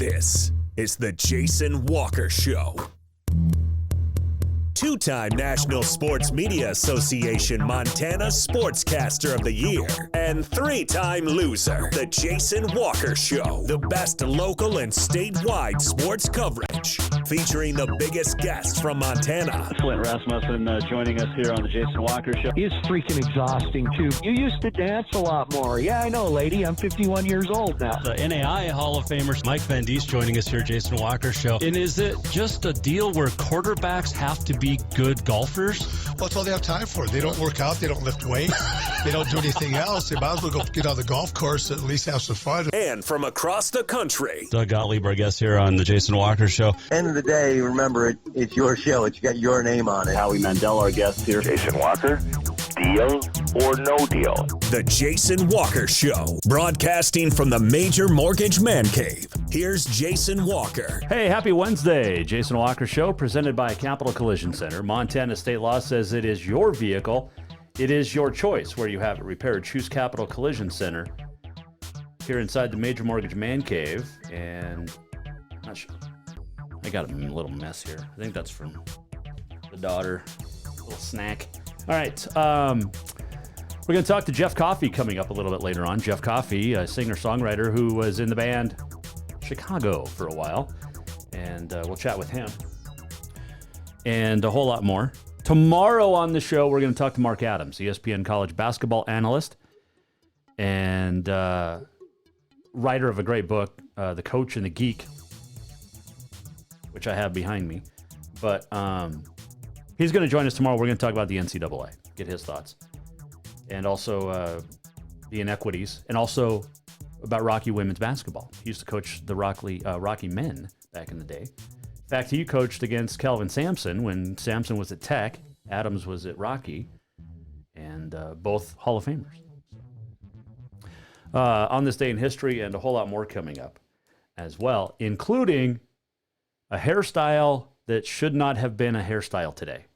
This is the Jason Walker Show. Two-time National Sports Media Association Montana Sportscaster of the Year and three-time loser, the Jason Walker Show. The best local and statewide sports coverage, featuring the biggest guests from Montana. Flint Rasmussen joining us here on the Jason Walker Show. He's freaking exhausting, too. You used to dance a lot more. Yeah, I know, lady. I'm 51 years old now. The NAI Hall of Famer Mike Van Diest joining us here, Jason Walker Show. And is it just a deal where quarterbacks have to be good golfers? Well, that's all they have time for. They don't work out. They don't lift weights. They don't do anything else. They might as well go get on the golf course and at least have some fun. And from across the country, Doug Gottlieb, our guest here on the Jason Walker Show. End of the day, remember, it's your show. It's got your name on it. Howie Mandel, our guest here. Jason Walker, deal or no deal? The Jason Walker Show, broadcasting from the Major Mortgage Man Cave. Here's Jason Walker. Hey, happy Wednesday. Jason Walker Show, presented by Capital Collision Center. Montana state law says it is your vehicle. It is your choice where you have it repaired. Choose Capital Collision Center here inside the Major Mortgage Man Cave. And not sure. I got a little mess here. I think that's from the daughter. A little snack. All right. We're going to talk to Jeff Coffey coming up a little bit later on. Jeff Coffey, a singer-songwriter who was in the band Chicago for a while. And we'll chat with him. And a whole lot more. Tomorrow on the show, we're going to talk to Mark Adams, ESPN college basketball analyst and writer of a great book, The Coach and the Geek, which I have behind me. But he's going to join us tomorrow. We're going to talk about the NCAA, get his thoughts. And also the inequities, and also about Rocky women's basketball. He used to coach the Rocky men back in the day. In fact, he coached against Kelvin Sampson when Sampson was at Tech. Adams was at Rocky, and both Hall of Famers. On this day in history, and a whole lot more coming up as well, including a hairstyle that should not have been a hairstyle today,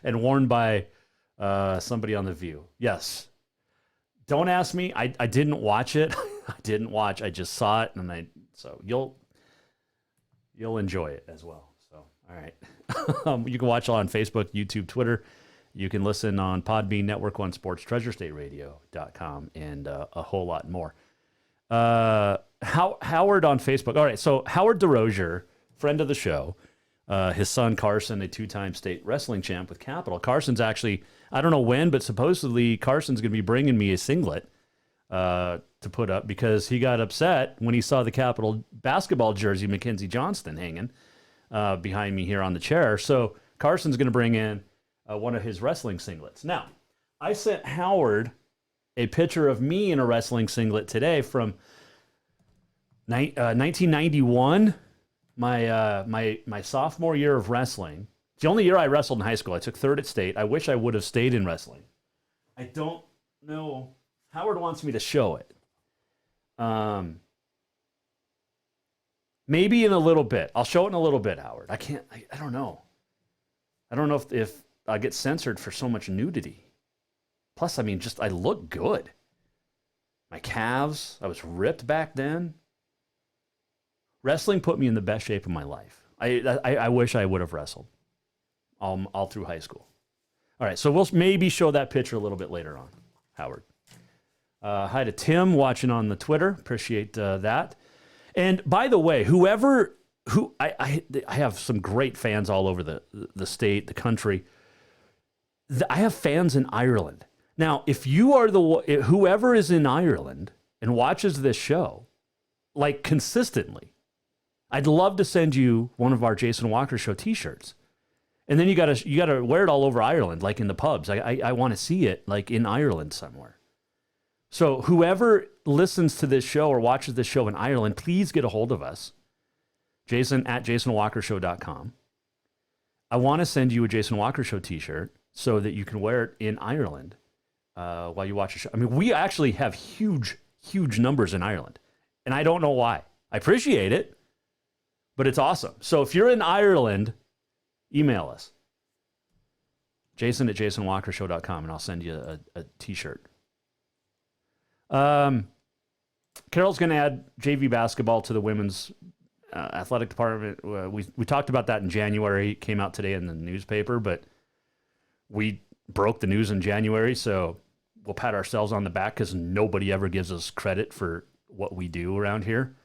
and worn by somebody on The View. Yes. Don't ask me. I didn't watch it. I just saw it, and so you'll enjoy it as well. So, all right. You can watch it on Facebook, YouTube, Twitter. You can listen on Podbean, Network One Sports, TreasureStateRadio.com, and a whole lot more. Howard on Facebook. All right, so Howard DeRozier, friend of the show, his son Carson, a two-time state wrestling champ with Capital. Carson's actually, I don't know when, but supposedly Carson's going to be bringing me a singlet to put up because he got upset when he saw the Capital basketball jersey, Mackenzie Johnston, hanging behind me here on the chair. So Carson's going to bring in one of his wrestling singlets. Now, I sent Howard a picture of me in a wrestling singlet today from 1991, my sophomore year of wrestling. It's the only year I wrestled in high school. I took third at state. I wish I would have stayed in wrestling. I don't know. Howard wants me to show it. Maybe in a little bit. I'll show it in a little bit, Howard. I don't know. I don't know if I get censored for so much nudity. Plus, I mean, I look good. My calves, I was ripped back then. Wrestling put me in the best shape of my life. I wish I would have wrestled all through high school. All right, so we'll maybe show that picture a little bit later on, Howard. Hi to Tim watching on the Twitter. Appreciate that. And by the way, I have some great fans all over the state, the country. I have fans in Ireland. Now, if you are whoever is in Ireland and watches this show, like consistently, I'd love to send you one of our Jason Walker Show T-shirts. And then you gotta wear it all over Ireland, like in the pubs. I want to see it like in Ireland somewhere. So whoever listens to this show or watches this show in Ireland, please get a hold of us. Jason at JasonWalkerShow.com. I want to send you a Jason Walker Show T-shirt so that you can wear it in Ireland while you watch the show. I mean, we actually have huge numbers in Ireland, and I don't know why. I appreciate it, but it's awesome. So if you're in Ireland, email us. Jason at JasonWalkerShow.com, and I'll send you a T-shirt. Carroll's going to add JV basketball to the women's athletic department. We talked about that in January. It came out today in the newspaper, but we broke the news in January, so we'll pat ourselves on the back because nobody ever gives us credit for what we do around here.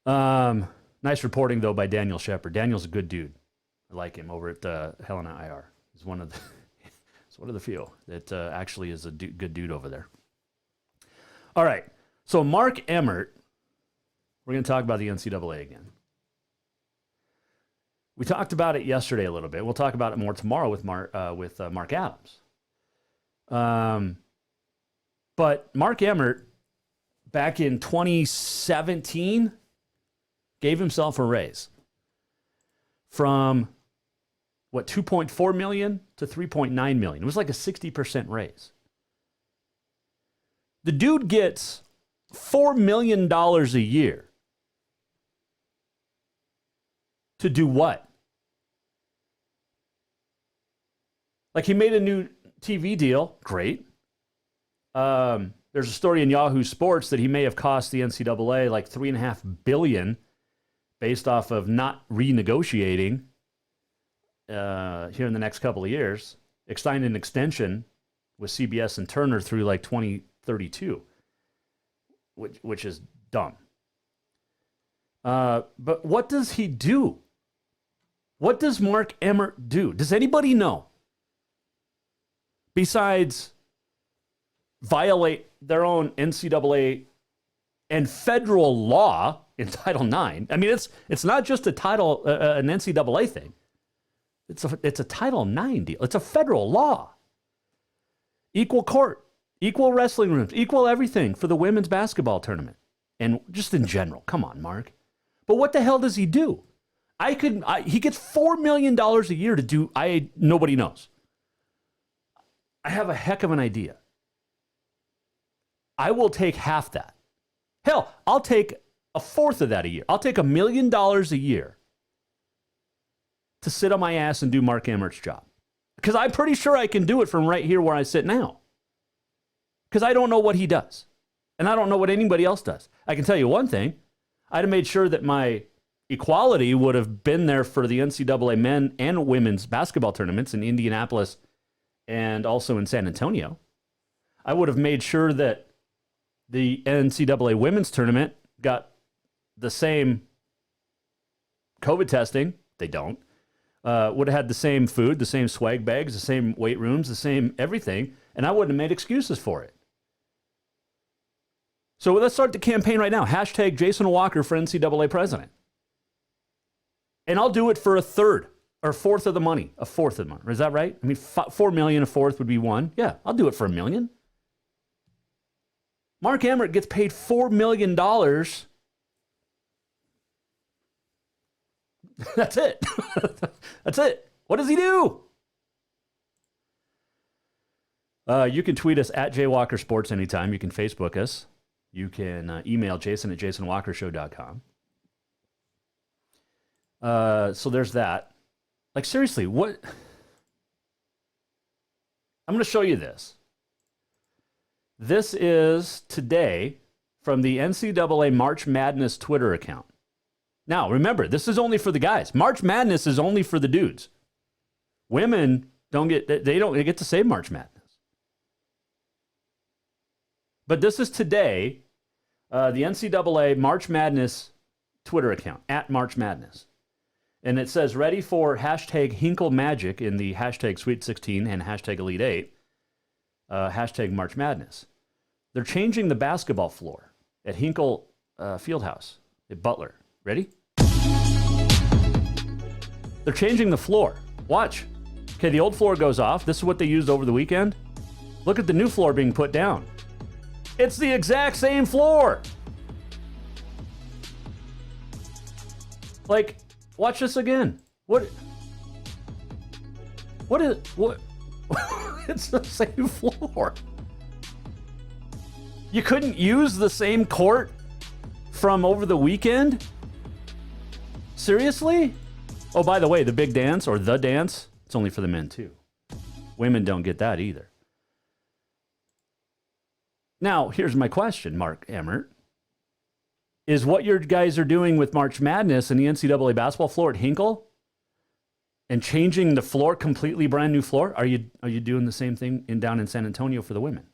Nice reporting, though, by Daniel Shepard. Daniel's a good dude. I like him over at Helena IR. He's one of the few that actually is a good dude over there. All right. So Mark Emmert, we're going to talk about the NCAA again. We talked about it yesterday a little bit. We'll talk about it more tomorrow with Mark Adams. But Mark Emmert, back in 2017, gave himself a raise from, 2.4 million to 3.9 million. It was like a 60% raise. The dude gets $4 million a year to do what? Like, he made a new TV deal. Great. There's a story in Yahoo Sports that he may have cost the NCAA like $3.5 billion based off of not renegotiating here in the next couple of years. Signed an extension with CBS and Turner through like 2032, which is dumb. But what does he do? What does Mark Emmert do? Does anybody know? Besides violate their own NCAA and federal law in Title IX. I mean, it's not just an NCAA thing. It's a Title IX deal. It's a federal law. Equal court, equal wrestling rooms, equal everything for the women's basketball tournament. And just in general. Come on, Mark. But what the hell does he do? He gets $4 million a year to do, nobody knows. I have a heck of an idea. I will take half that. Hell, I'll take a fourth of that a year. I'll take $1 million a year to sit on my ass and do Mark Emmert's job. Because I'm pretty sure I can do it from right here where I sit now. Because I don't know what he does. And I don't know what anybody else does. I can tell you one thing. I'd have made sure that my equality would have been there for the NCAA men and women's basketball tournaments in Indianapolis and also in San Antonio. I would have made sure that the NCAA women's tournament got the same COVID testing. They don't. Would have had the same food, the same swag bags, the same weight rooms, the same everything, and I wouldn't have made excuses for it. So let's start the campaign right now. Hashtag Jason Walker for NCAA president. And I'll do it for a third or a fourth of the money. A fourth of the money. Is that right? I mean, $4 million, a fourth would be $1. Yeah, I'll do it for $1 million. Mark Emmert gets paid $4 million. That's it. That's it. What does he do? You can tweet us at JWalkerSports anytime. You can Facebook us. You can email Jason at jasonwalkershow.com. So there's that. Like, seriously, what? I'm going to show you this. This is today from the NCAA March Madness Twitter account. Now, remember, this is only for the guys. March Madness is only for the dudes. Women don't get to say March Madness. But this is today, the NCAA March Madness Twitter account, at March Madness. And it says, ready for hashtag Hinkle Magic in the hashtag Sweet 16 and hashtag Elite 8, hashtag March Madness. They're changing the basketball floor at Hinkle Fieldhouse at Butler. Ready? They're changing the floor. Watch. Okay, the old floor goes off. This is what they used over the weekend. Look at the new floor being put down. It's the exact same floor. Like, watch this again. What? It's the same floor. You couldn't use the same court from over the weekend? Seriously? Oh, by the way, the big dance or the dance, it's only for the men too. Women don't get that either. Now, here's my question, Mark Emmert. is what your guys are doing with March Madness and the NCAA basketball floor at Hinkle and changing the floor, completely brand new floor. Are you doing the same thing down in San Antonio for the women?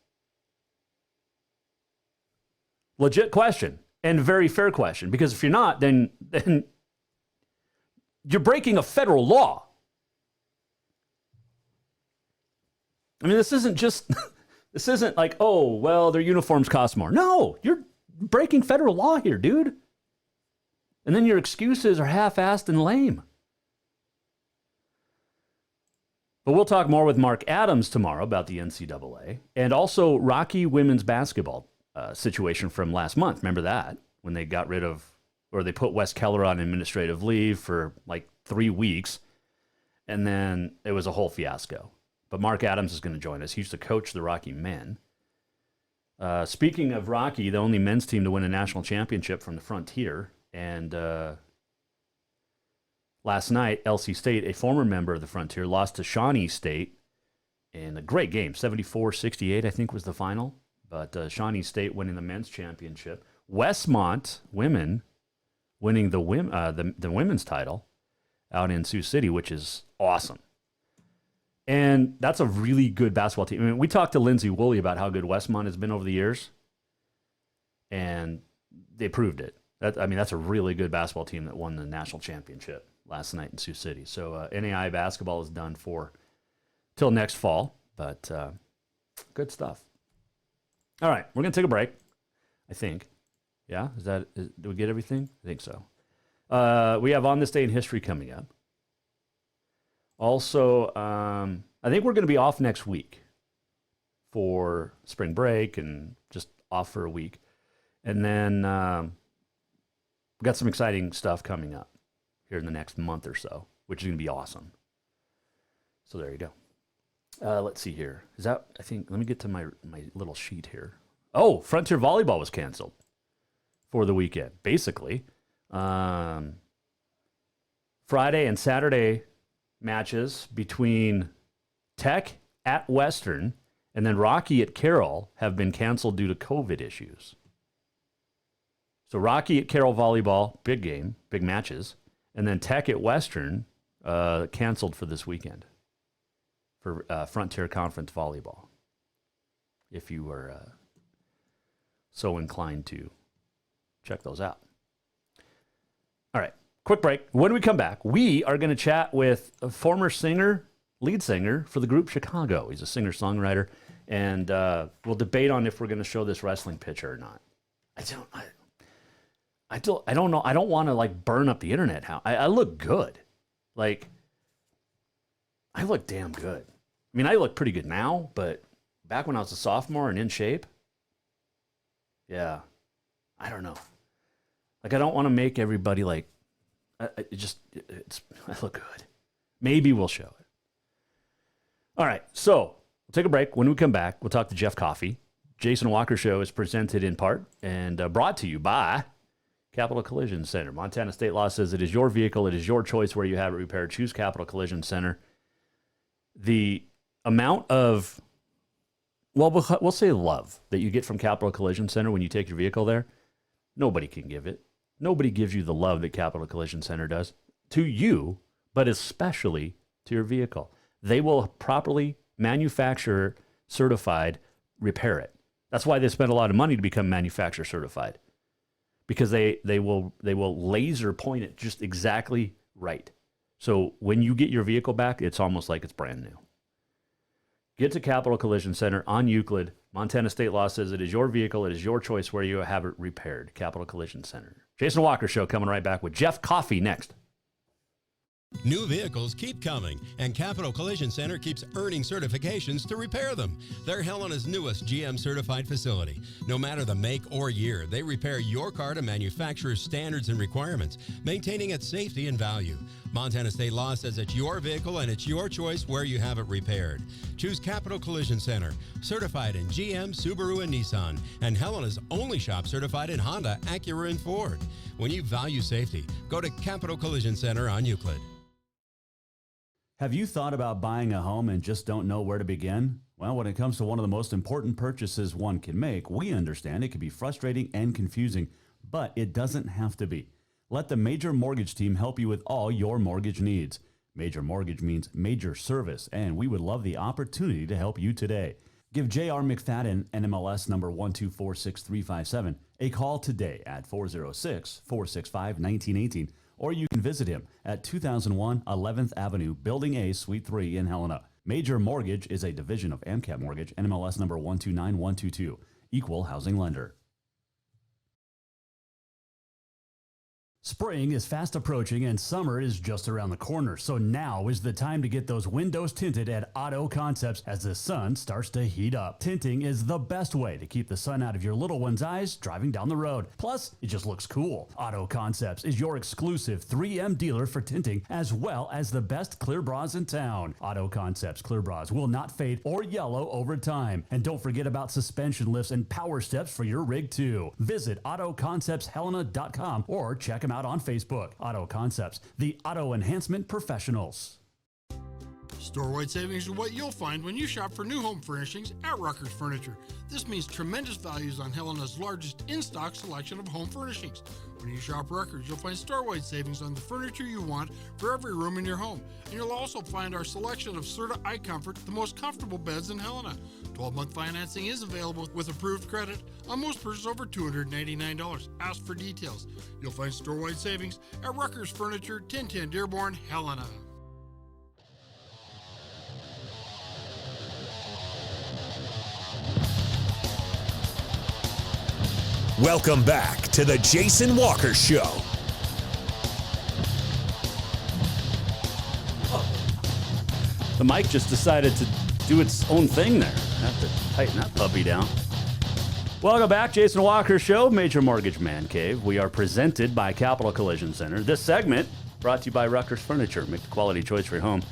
Legit question, and very fair question, because if you're not, then you're breaking a federal law. I mean, this isn't like, oh, well, their uniforms cost more. No, you're breaking federal law here, dude. And then your excuses are half-assed and lame. But we'll talk more with Mark Adams tomorrow about the NCAA and also Rocky women's basketball situation from last month. Remember that? When they got rid of, or they put Wes Keller on administrative leave for like 3 weeks, and then it was a whole fiasco. But Mark Adams is going to join us. He used to coach the Rocky men. Speaking of Rocky, the only men's team to win a national championship from the Frontier, and last night, LC State, a former member of the Frontier, lost to Shawnee State in a great game. 74-68, I think, was the final. But Shawnee State winning the men's championship. Westmont women winning the women's title out in Sioux City, which is awesome. And that's a really good basketball team. I mean, we talked to Lindsay Woolley about how good Westmont has been over the years, and they proved it. That's a really good basketball team that won the national championship last night in Sioux City. So NAI basketball is done for till next fall, but good stuff. All right, we're going to take a break, I think. Yeah? Do we get everything? I think so. We have On This Day in History coming up. Also, I think we're going to be off next week for spring break and just off for a week. And then we've got some exciting stuff coming up here in the next month or so, which is going to be awesome. So there you go. Let's see here. Let me get to my little sheet here. Oh, Frontier Volleyball was canceled for the weekend. Basically, Friday and Saturday matches between Tech at Western and then Rocky at Carroll have been canceled due to COVID issues. So Rocky at Carroll Volleyball, big game, big matches. And then Tech at Western canceled for this weekend for Frontier Conference Volleyball, if you were so inclined to check those out. All right, quick break. When we come back, we are going to chat with a former lead singer for the group Chicago. He's a singer-songwriter, and we'll debate on if we're going to show this wrestling picture or not. I don't know. I don't want to like burn up the internet. I look good. Like, I look damn good. I mean, I look pretty good now, but back when I was a sophomore and in shape, yeah, I don't know. Like, I don't want to make everybody like, I look good. Maybe we'll show it. All right, so we'll take a break. When we come back, we'll talk to Jeff Coffey. Jason Walker Show is presented in part and brought to you by Capital Collision Center. Montana state law says it is your vehicle. It is your choice where you have it repaired. Choose Capital Collision Center. The amount of, we'll say love that you get from Capital Collision Center when you take your vehicle there, nobody can give it. Nobody gives you the love that Capital Collision Center does to you, but especially to your vehicle. They will properly manufacturer certified repair it. That's why they spend a lot of money to become manufacturer certified, because they will laser point it just exactly right. So when you get your vehicle back, it's almost like it's brand new. Get to Capital Collision Center on Euclid. Montana state law says it is your vehicle. It is your choice where you have it repaired. Capital Collision Center. Jason Walker Show coming right back with Jeff Coffey next. New vehicles keep coming, and Capital Collision Center keeps earning certifications to repair them. They're Helena's newest GM-certified facility. No matter the make or year, they repair your car to manufacturer's standards and requirements, maintaining its safety and value. Montana state law says it's your vehicle, and it's your choice where you have it repaired. Choose Capital Collision Center, certified in GM, Subaru, and Nissan, and Helena's only shop certified in Honda, Acura, and Ford. When you value safety, go to Capital Collision Center on Euclid. Have you thought about buying a home and just don't know where to begin? Well, when it comes to one of the most important purchases one can make, we understand it can be frustrating and confusing, but it doesn't have to be. Let the Major Mortgage team help you with all your mortgage needs. Major Mortgage means major service, and we would love the opportunity to help you today. Give J.R. McFadden, NMLS number 1246357, a call today at 406-465-1918, or you can visit him at 2001 11th Avenue, Building A, Suite 3 in Helena. Major Mortgage is a division of AMCAP Mortgage, NMLS number 129122, equal housing lender. Spring is fast approaching and summer is just around the corner, so now is the time to get those windows tinted at Auto Concepts as the sun starts to heat up. Tinting is the best way to keep the sun out of your little one's eyes driving down the road. Plus, it just looks cool. Auto Concepts is your exclusive 3M dealer for tinting, as well as the best clear bras in town. Auto Concepts clear bras will not fade or yellow over time. And don't forget about suspension lifts and power steps for your rig too. Visit AutoConceptsHelena.com or check them out on Facebook. Auto Concepts, the auto enhancement professionals. Store-wide savings are what you'll find when you shop for new home furnishings at Rucker's Furniture. This means tremendous values on Helena's largest in-stock selection of home furnishings. When you shop Rucker's, you'll find store-wide savings on the furniture you want for every room in your home. And you'll also find our selection of Serta iComfort, the most comfortable beds in Helena. 12-month financing is available with approved credit on most purchases over $299. Ask for details. You'll find store-wide savings at Rucker's Furniture, 1010 Dearborn, Helena. Welcome back to the Jason Walker Show. The mic just decided to do its own thing there. I have to tighten that puppy down. Welcome back, Jason Walker Show, Major Mortgage Man Cave. We are presented by Capital Collision Center. This segment brought to you by Rucker's Furniture. Make the quality choice for your home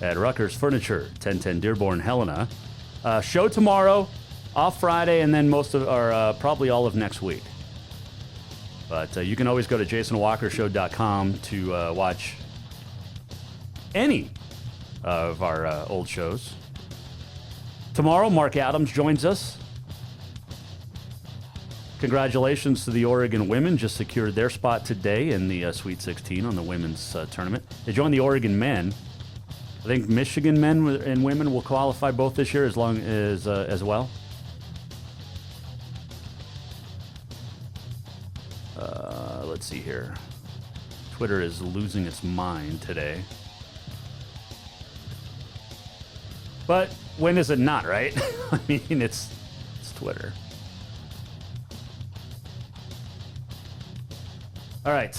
at Rucker's Furniture, 1010 Dearborn, Helena. Show tomorrow. Off Friday, and then most of, or probably all of next week. But you can always go to jasonwalkershow.com to watch any of our old shows. Tomorrow, Mark Adams joins us. Congratulations to the Oregon women. Just secured their spot today in the Sweet 16 on the women's tournament. They joined the Oregon men. I think Michigan men and women will qualify both this year as well. Let's see here. Twitter is losing its mind today. But when is it not, right? I mean, it's Twitter. All right.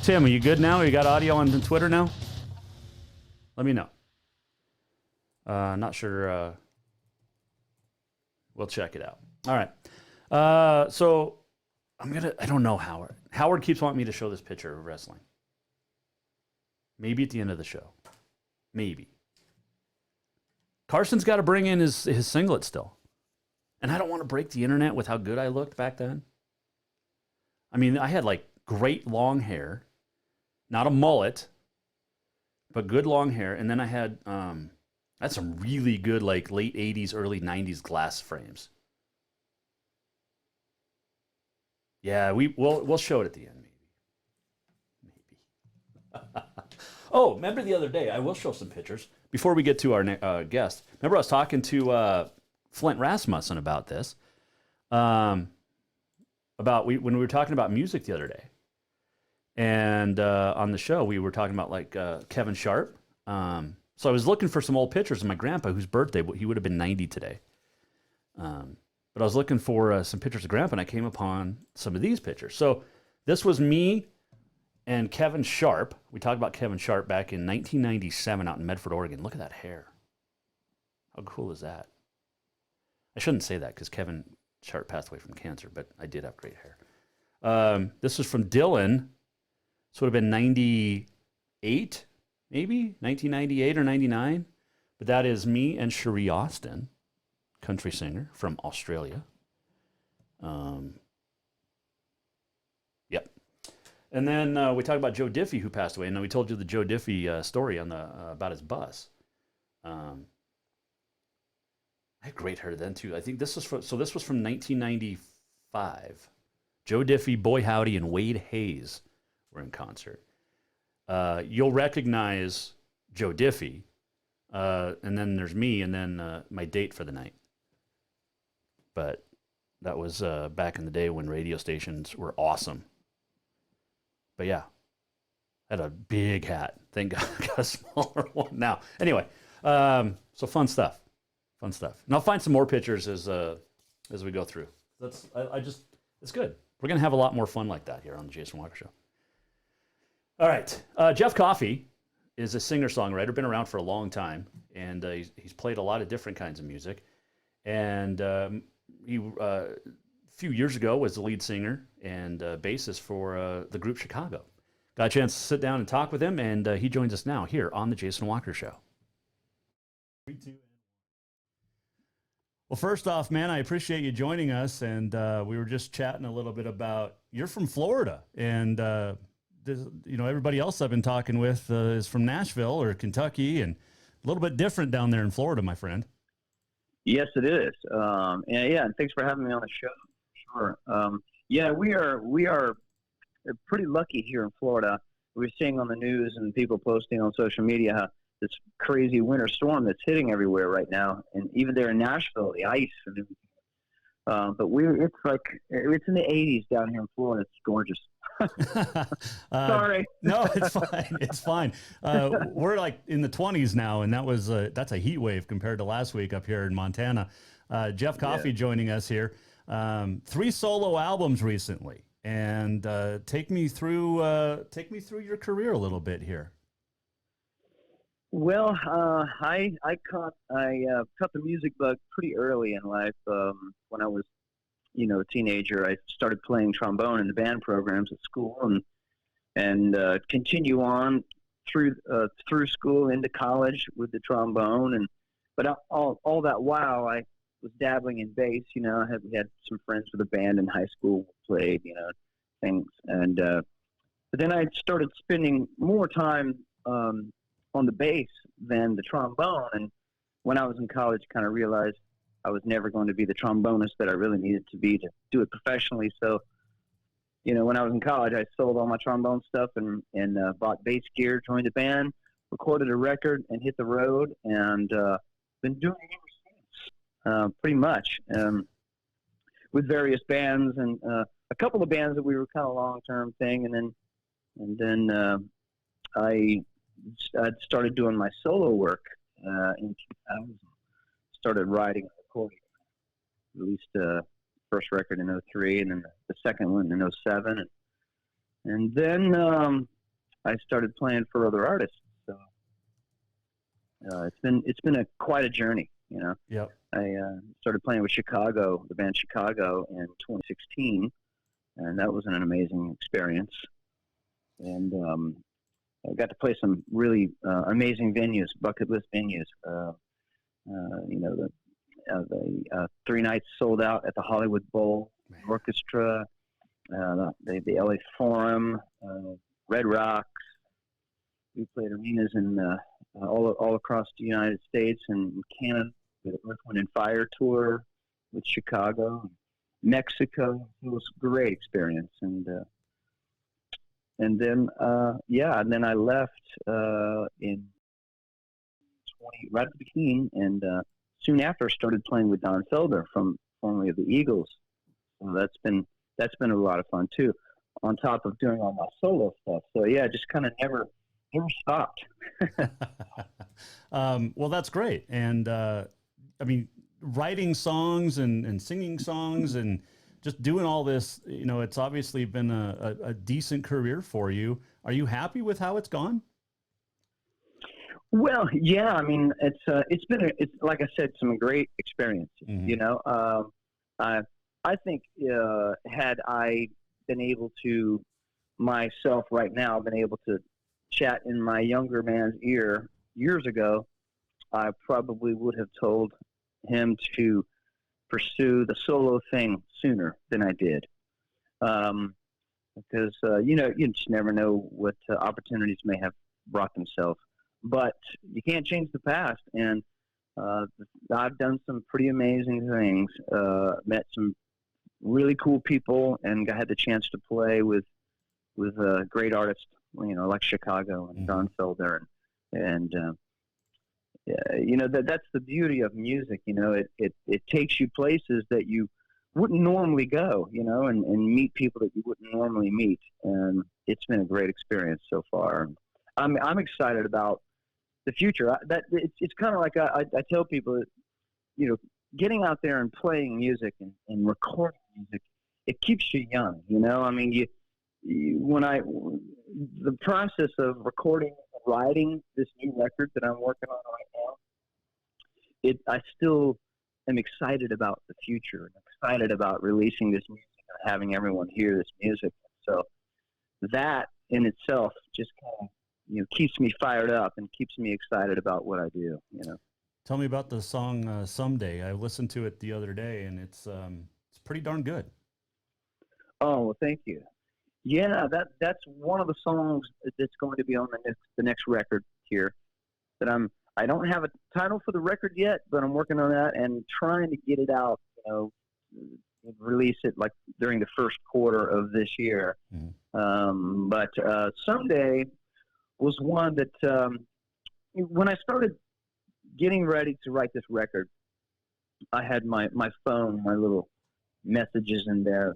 Tim, are you good now? You got audio on Twitter now? Let me know. Not sure. We'll check it out. All right. So I don't know Howard. Howard keeps wanting me to show this picture of wrestling. Maybe at the end of the show. Maybe. Carson's got to bring in his singlet still. And I don't want to break the internet with how good I looked back then. I mean, I had like great long hair. Not a mullet, but good long hair. And then I had some really good like late 80s, early 90s glass frames. Yeah, we'll show it at the end, maybe. Oh, remember the other day? I will show some pictures before we get to our guest. Remember, I was talking to Flint Rasmussen about this, when we were talking about music the other day, and on the show we were talking about like Kevin Sharp. So I was looking for some old pictures of my grandpa, whose birthday he would have been 90 today. But I was looking for some pictures of Grandpa, and I came upon some of these pictures. So this was me and Kevin Sharp. We talked about Kevin Sharp back in 1997 out in Medford, Oregon. Look at that hair. How cool is that? I shouldn't say that because Kevin Sharp passed away from cancer, but I did have great hair. This was from Dylan. This would have been 98, maybe? 1998 or 99. But that is me and Cherie Austin, country singer from Australia. Yep. And then we talked about Joe Diffie, who passed away. And then we told you the Joe Diffie story on about his bus. I had great hair then too. I think this was from 1994 Joe Diffie, Boy Howdy, and Wade Hayes were in concert. You'll recognize Joe Diffie, and then there's me, and then my date for the night. But that was back in the day when radio stations were awesome. But yeah, I had a big hat. Thank God I got a smaller one now. Anyway, so fun stuff. And I'll find some more pictures as we go through. It's good. We're going to have a lot more fun like that here on the Jason Walker Show. All right. Jeff Coffey is a singer-songwriter, been around for a long time, and he's played a lot of different kinds of music. And he, a few years ago, was the lead singer and bassist for the group Chicago. Got a chance to sit down and talk with him, and he joins us now here on the Jason Walker Show. Well, first off, man, I appreciate you joining us, and we were just chatting a little bit about, you're from Florida, and everybody else I've been talking with is from Nashville or Kentucky, and a little bit different down there in Florida, my friend. Yes, it is. And thanks for having me on the show. Sure. We are pretty lucky here in Florida. We're seeing on the news and people posting on social media how this crazy winter storm that's hitting everywhere right now, and even there in Nashville, the ice and everything. But it's in the 80s down here in Florida. It's gorgeous. Sorry. No, it's fine. It's fine. We're like in the 20s now, and that's a heat wave compared to last week up here in Montana. Jeff Coffey joining us here. 3 solo albums recently, and take me through your career a little bit here. Well, I caught the music bug pretty early in life. When I was, a teenager, I started playing trombone in the band programs at school, and continue on through school into college with the trombone. But all that while, I was dabbling in bass. We had some friends with a band in high school who played, things, and but then I started spending more time on the bass than the trombone. And when I was in college, kind of realized I was never going to be the trombonist that I really needed to be to do it professionally. So, when I was in college, I sold all my trombone stuff and bought bass gear, joined the band, recorded a record, and hit the road, and been doing it ever since, pretty much, with various bands and a couple of bands that we were kind of long-term thing, and then I started doing my solo work in 2000. Started writing and recording. Released the first record in 2003, and then the second one in 2007, and then I started playing for other artists. So it's been quite a journey. Yep. I started playing with Chicago, the band Chicago, in 2016, and that was an amazing experience. And I got to play some really amazing venues, bucket list venues. The 3 nights sold out at the Hollywood Bowl Orchestra, the LA Forum, Red Rocks. We played arenas in all across the United States and Canada. The Earth, Wind and Fire tour with Chicago, Mexico. It was a great experience, and then I left in right at the beginning, and soon after started playing with Don Felder from formerly of the Eagles. So that's been a lot of fun too, on top of doing all my solo stuff. So yeah, just kind of never stopped. Well, that's great, and writing songs and singing songs and just doing all this, it's obviously been a decent career for you. Are you happy with how it's gone? Well, yeah. It's been like I said, some great experiences. Mm-hmm. I think had I been able to myself right now, been able to chat in my younger man's ear years ago, I probably would have told him to pursue the solo thing sooner than I did. Because, you just never know what opportunities may have brought themselves. But you can't change the past. And I've done some pretty amazing things, met some really cool people, and I had the chance to play with great artists, like Chicago and Don Felder, and that's the beauty of music. It takes you places that you wouldn't normally go, and meet people that you wouldn't normally meet, and it's been a great experience so far. I'm excited about the future. It's kind of like I tell people that, getting out there and playing music and recording music, it keeps you young. I mean, the process of recording, writing this new record that I'm working on right now, I still am excited about the future, and excited about releasing this music and having everyone hear this music. So that in itself just kind of, keeps me fired up and keeps me excited about what I do, Tell me about the song Someday. I listened to it the other day, and it's pretty darn good. Oh, well, thank you. Yeah, that's one of the songs that's going to be on the next record here. I don't have a title for the record yet, but I'm working on that and trying to get it out, release it like during the first quarter of this year. But Someday was one that when I started getting ready to write this record, I had my phone, my little messages in there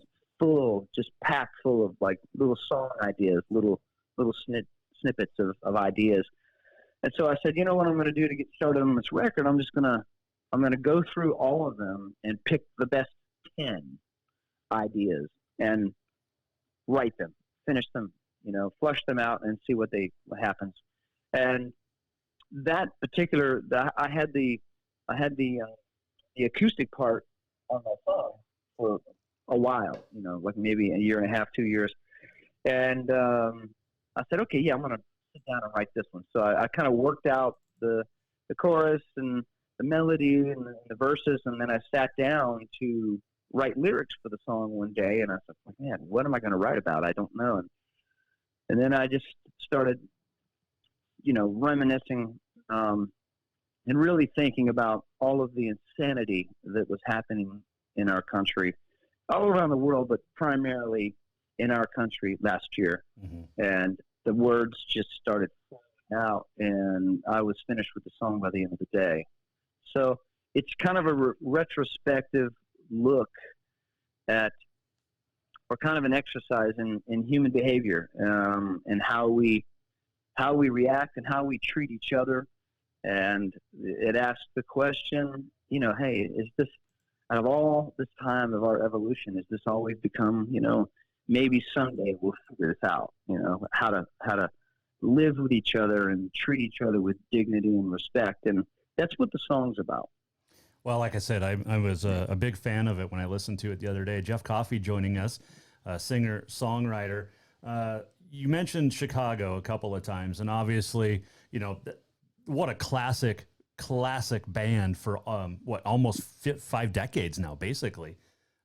just packed full of like little song ideas, little snippets of ideas. And so I said, what I'm going to do to get started on this record, I'm going to go through all of them and pick the best 10 ideas and write them, finish them, flush them out and see what happens. And that particular, I had the acoustic part on my phone for a while, like maybe a year and a half, 2 years. And I said, okay, yeah, I'm going to sit down and write this one. So I kind of worked out the chorus and the melody and the verses, and then I sat down to write lyrics for the song one day, and I said, man, what am I going to write about? I don't know. And then I just started, reminiscing and really thinking about all of the insanity that was happening in our country, all around the world, but primarily in our country last year. And the words just started flowing out, and I was finished with the song by the end of the day. So it's kind of a retrospective look at, or kind of an exercise in human behavior, and how we react and how we treat each other. And it asks the question, hey, is this, out of all this time of our evolution, is this all we've become? Maybe someday we'll figure this out, how to live with each other and treat each other with dignity and respect. And that's what the song's about. Well, like I said, I was a big fan of it when I listened to it the other day. Jeff Coffey joining us, singer, songwriter. You mentioned Chicago a couple of times, and obviously, what a classic band for almost 5 decades now, basically.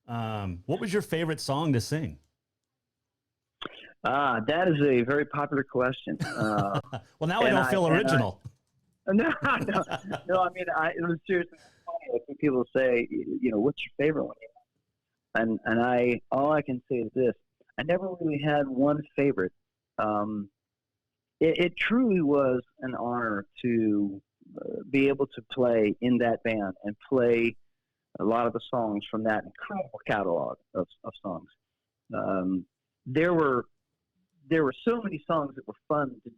What was your favorite song to sing? That is a very popular question. Well, now I don't feel original. No. I mean, it was seriously funny. When people say, what's your favorite one? And all I can say is this: I never really had one favorite. It truly was an honor to be able to play in that band and play a lot of the songs from that incredible catalog of songs. There were so many songs that were fun to do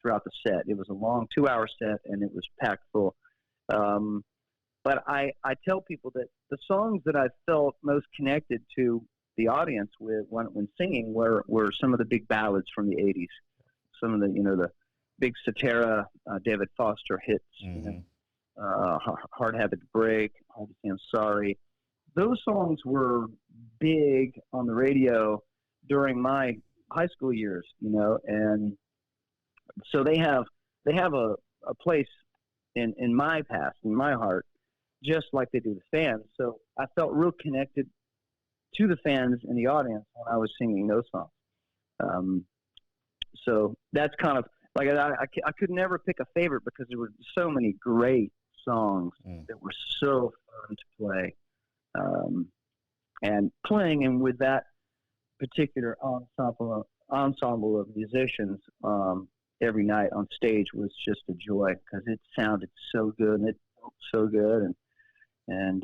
throughout the set. It was a long 2-hour set, and it was packed full. But I tell people that the songs that I felt most connected to the audience with when singing were some of the big ballads from the 80s. Some of the big Cetera, David Foster hits, Hard Habit to Break, Hard to Say I'm Sorry. Those songs were big on the radio during my high school years, and so they have a place in my past, in my heart, just like they do the fans. So I felt real connected to the fans and the audience when I was singing those songs. So that's kind of like, I could never pick a favorite because there were so many great songs that were so fun to play. and playing and with that particular ensemble of musicians every night on stage was just a joy because it sounded so good and it felt so good, and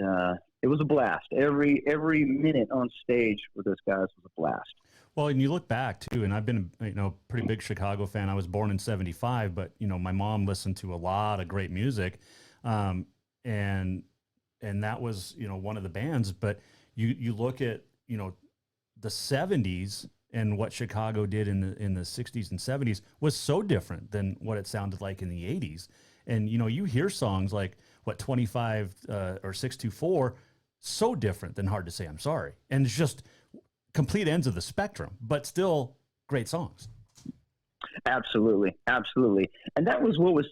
it was a blast. Every minute on stage with those guys was a blast. Well, and you look back too, and I've been a pretty big Chicago fan. I was born in '75, but my mom listened to a lot of great music, and that was one of the bands. But you look at the '70s and what Chicago did in the '60s and '70s was so different than what it sounded like in the '80s. And you hear songs like 25 or 624, so different than Hard to Say I'm Sorry, and it's just complete ends of the spectrum, but still great songs. Absolutely. And that was what was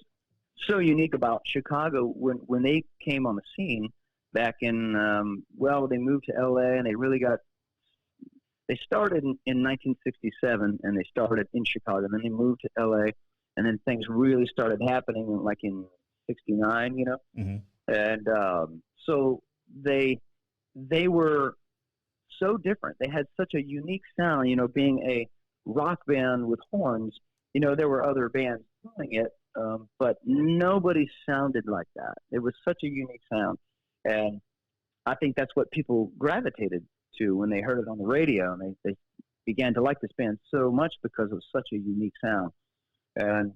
so unique about Chicago when they came on the scene back in, they moved to LA and they started in 1967 and they started in Chicago, and then they moved to LA, and then things really started happening like in 69, Mm-hmm. And so they were so different. They had such a unique sound, being a rock band with horns. There were other bands doing it, but nobody sounded like that. It was such a unique sound. And I think that's what people gravitated to when they heard it on the radio. And they began to like this band so much because of such a unique sound. And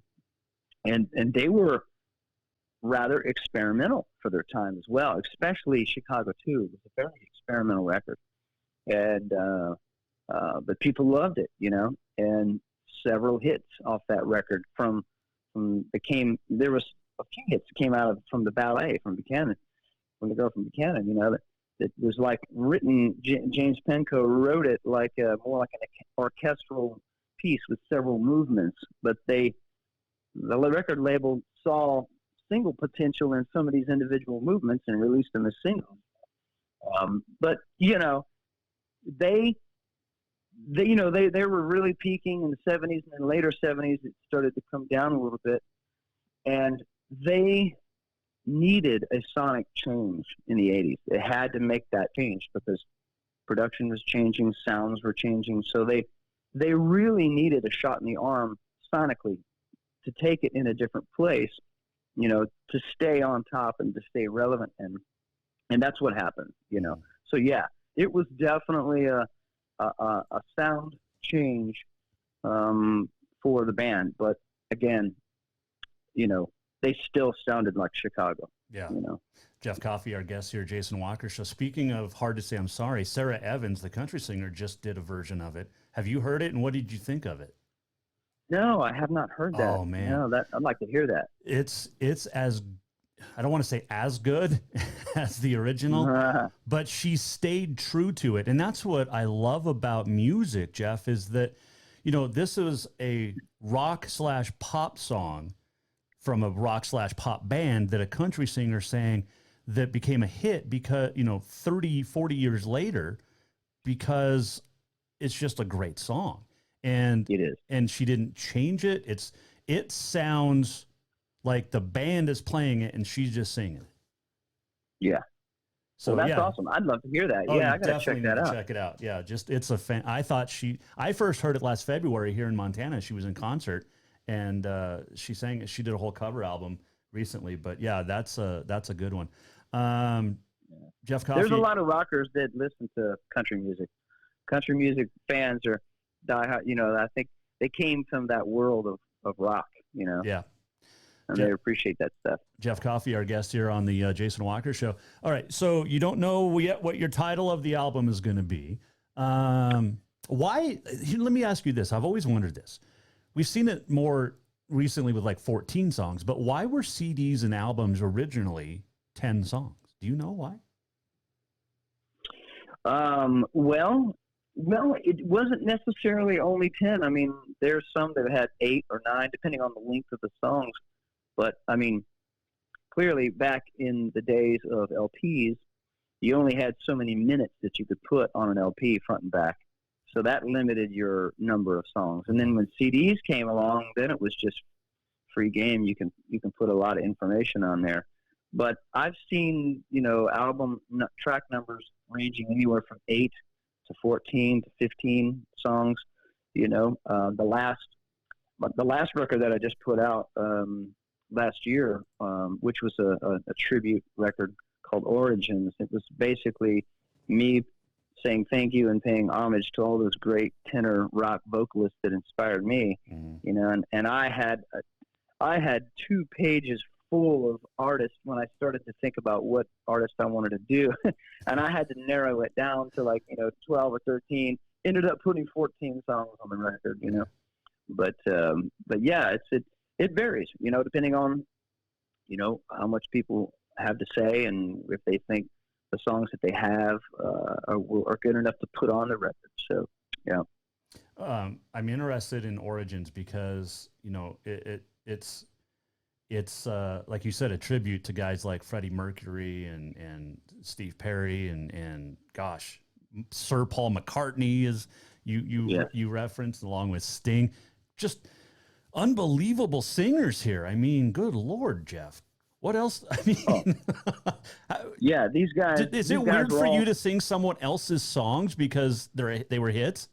they were rather experimental for their time as well, especially Chicago 2. It was a very experimental record. And but people loved it, and several hits off that record there was a few hits that came out from the ballet from Buchanan, from the girl from Buchanan, that was like written. James Penco wrote it like more like an orchestral piece with several movements, but the record label saw single potential in some of these individual movements and released them as singles. But they were really peaking in the 70s, and in the later 70s it started to come down a little bit, and they needed a sonic change in the 80s. They had to make that change because production was changing, sounds were changing, so they really needed a shot in the arm sonically to take it in a different place, to stay on top and to stay relevant, and that's what happened, So yeah, it was definitely a sound change for the band, but again, they still sounded like Chicago. Yeah. Jeff Coffey, our guest here, Jason Walker Show. Speaking of Hard to Say I'm Sorry, Sarah Evans, the country singer, just did a version of it. Have you heard it, and what did you think of it? No, I have not heard that. Oh man, no, I'd like to hear that. It's as, I don't want to say as good as the original, but she stayed true to it. And that's what I love about music, Jeff, is that, this is a rock/pop song from a rock/pop band that a country singer sang that became a hit because, 30, 40 years later, because it's just a great song. And it is. And she didn't change it. It sounds like the band is playing it and she's just singing it. Yeah. So that's awesome. I'd love to hear that. Oh, yeah, I gotta check that out. Check it out. Yeah, it's a fan. I first heard it last February here in Montana. She was in concert, and she did a whole cover album recently. But yeah, that's a good one. Jeff Coffey. There's a lot of rockers that listen to country music. Country music fans are diehard. I think they came from that world of rock. Yeah. And they appreciate that stuff. Jeff Coffey, our guest here on the Jason Walker Show. All right, so you don't know yet what your title of the album is going to be. Why? Let me ask you this. I've always wondered this. We've seen it more recently with like 14 songs, but why were CDs and albums originally 10 songs? Do you know why? Well, it wasn't necessarily only 10. I mean, there's some that had 8 or 9, depending on the length of the songs. But, I mean, clearly back in the days of LPs, you only had so many minutes that you could put on an LP front and back. So that limited your number of songs. And then when CDs came along, then it was just free game. You can put a lot of information on there. But I've seen, album track numbers ranging anywhere from 8 to 14 to 15 songs. You know, the last record that I just put out last year, which was a tribute record called Origins. It was basically me saying thank you and paying homage to all those great tenor rock vocalists that inspired me. You know, and I had 2 pages full of artists when I started to think about what artist I wanted to do, and I had to narrow it down to 12 or 13. Ended up putting 14 songs on the record, you know. But yeah, it varies, you know, depending on, you know, how much people have to say and if they think the songs that they have are good enough to put on the record. So, yeah. I'm interested in Origins because, you know, it's like you said, a tribute to guys like Freddie Mercury and Steve Perry and gosh, Sir Paul McCartney is you referenced, along with Sting. Just unbelievable singers here. I mean, good Lord, Jeff. What else? I mean, yeah, these guys. Is it weird for you to sing someone else's songs because they were hits?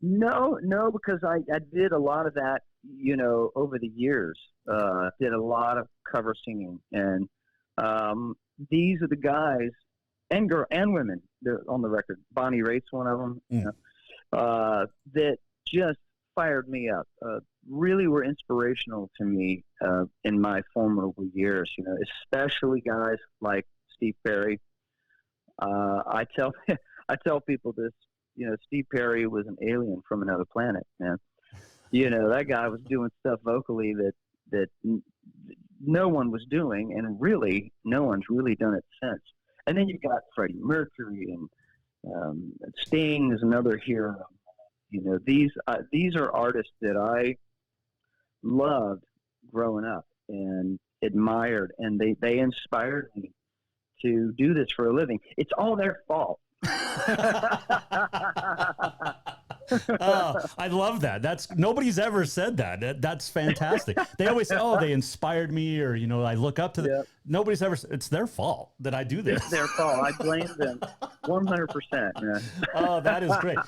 No, because I did a lot of that, you know, over the years. Did a lot of cover singing, and these are the guys and women. They're on the record. Bonnie Raitt's one of them. You know, that just fired me up. Really were inspirational to me in my formidable years. You know, especially guys like Steve Perry. I tell people this. You know, Steve Perry was an alien from another planet, man. You know, that guy was doing stuff vocally that no one was doing, and really, no one's really done it since. And then you've got Freddie Mercury and Sting is another hero. You know, these are artists that I loved growing up and admired, and they inspired me to do this for a living. It's all their fault. I love that. Nobody's ever said that. That's fantastic. They always say, "Oh, they inspired me," or, you know, I look up to them. Nobody's ever. It's their fault that I do this. It's their fault. I blame them 100%. Oh, that is great.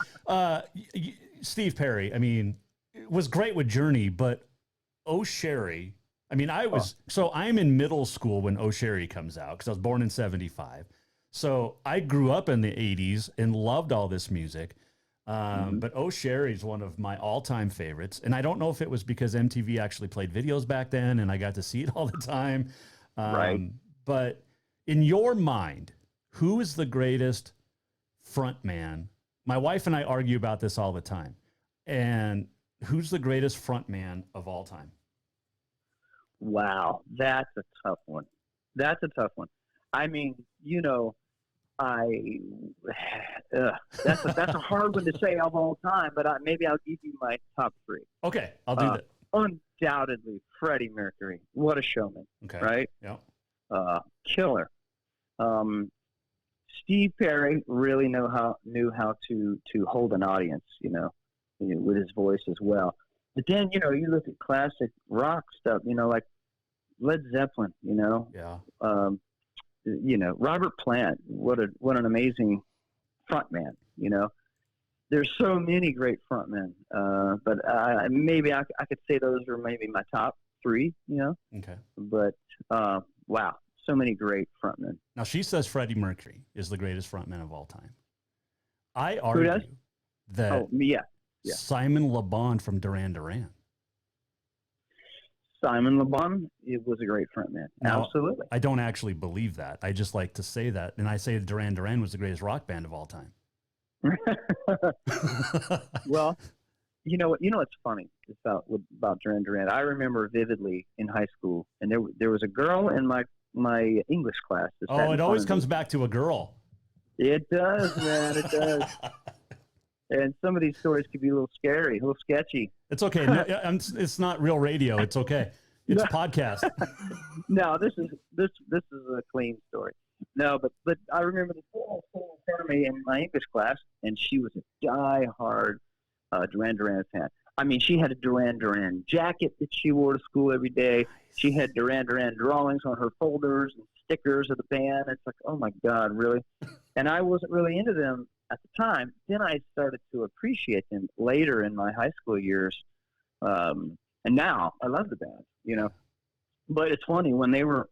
Steve Perry, I mean, was great with Journey, but Oh Sherry. I mean, I'm in middle school when Oh Sherry comes out because I was born in '75. So I grew up in the '80s and loved all this music. But Oh Sherry is one of my all-time favorites. And I don't know if it was because MTV actually played videos back then and I got to see it all the time. Right. But in your mind, who is the greatest front man? My wife and I argue about this all the time. And who's the greatest front man of all time? Wow. That's a tough one. I mean, you know, that's a hard one to say of all time, but maybe I'll give you my top 3. Okay, I'll do that. Undoubtedly, Freddie Mercury. What a showman. Okay. Right? Yeah. Killer. Steve Perry really knew how to hold an audience, you know, with his voice as well. But then, you know, you look at classic rock stuff, you know, like Led Zeppelin, you know. Yeah. You know, Robert Plant, what an amazing frontman, you know. There's so many great frontmen, but maybe I could say those are maybe my top 3, you know. Okay. But, wow, so many great frontmen. Now, she says Freddie Mercury is the greatest frontman of all time. I argue that Simon Labond from Duran Duran. Simon Labond, it was a great frontman. Absolutely. I don't actually believe that. I just like to say that. And I say Duran Duran was the greatest rock band of all time. Well, you know what's funny about Duran Duran? I remember vividly in high school, and there was a girl in my English class. Oh, it always comes back to a girl. It does, man. It does. And some of these stories could be a little scary, a little sketchy. It's okay. No, it's not real radio. It's okay. It's a podcast. No, this is a clean story. No, but I remember this girl in front of me in my English class, and she was a die-hard Duran Duran fan. I mean, she had a Duran Duran jacket that she wore to school every day. She had Duran Duran drawings on her folders and stickers of the band. It's like, oh my God, really? And I wasn't really into them at the time. Then I started to appreciate them later in my high school years. And now I love the band, you know. But it's funny, when they were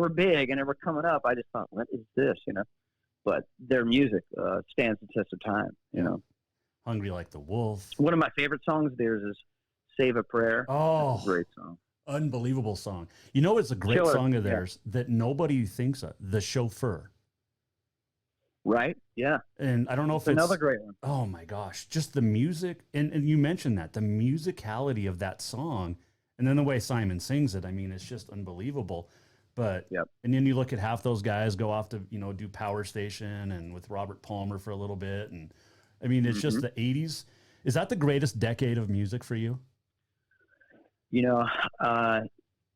big and they were coming up, I just thought, what is this, you know? But their music stands the test of time, you know. Hungry Like the Wolf. One of my favorite songs of theirs is Save a Prayer. Oh, that's a great song. Unbelievable song. You know, it's a great Killer. song of theirs that nobody thinks of, The Chauffeur. Right? Yeah. And I don't know if it's another great one. Oh my gosh. Just the music. And you mentioned that, the musicality of that song. And then the way Simon sings it, I mean, it's just unbelievable. But, and then you look at half those guys go off to, you know, do Power Station and with Robert Palmer for a little bit. And I mean, it's just the 80s. Is that the greatest decade of music for you? You know,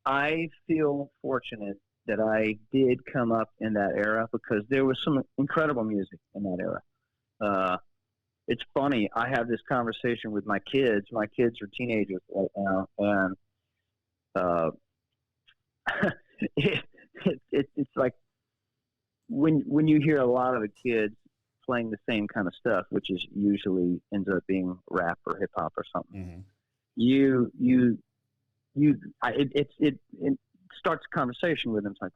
I feel fortunate that I did come up in that era, because there was some incredible music in that era. It's funny. I have this conversation with my kids. My kids are teenagers right now, and it's like when you hear a lot of the kids playing the same kind of stuff, which is usually ends up being rap or hip hop or something. It starts a conversation with them. It's like,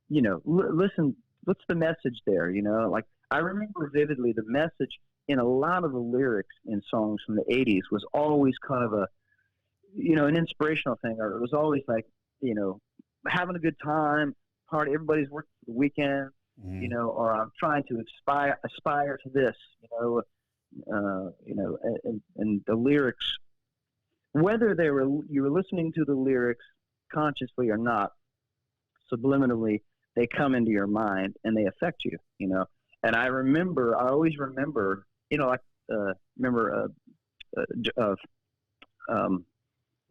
you know, listen, what's the message there? You know, like I remember vividly the message in a lot of the lyrics in songs from the 80s was always kind of a, you know, an inspirational thing, or it was always like, you know, having a good time, party, everybody's working for the weekend, you know, or I'm trying to aspire to this, you know, and the lyrics, whether you were listening to the lyrics consciously or not, subliminally, they come into your mind and they affect you, you know. And I always remember, you know, like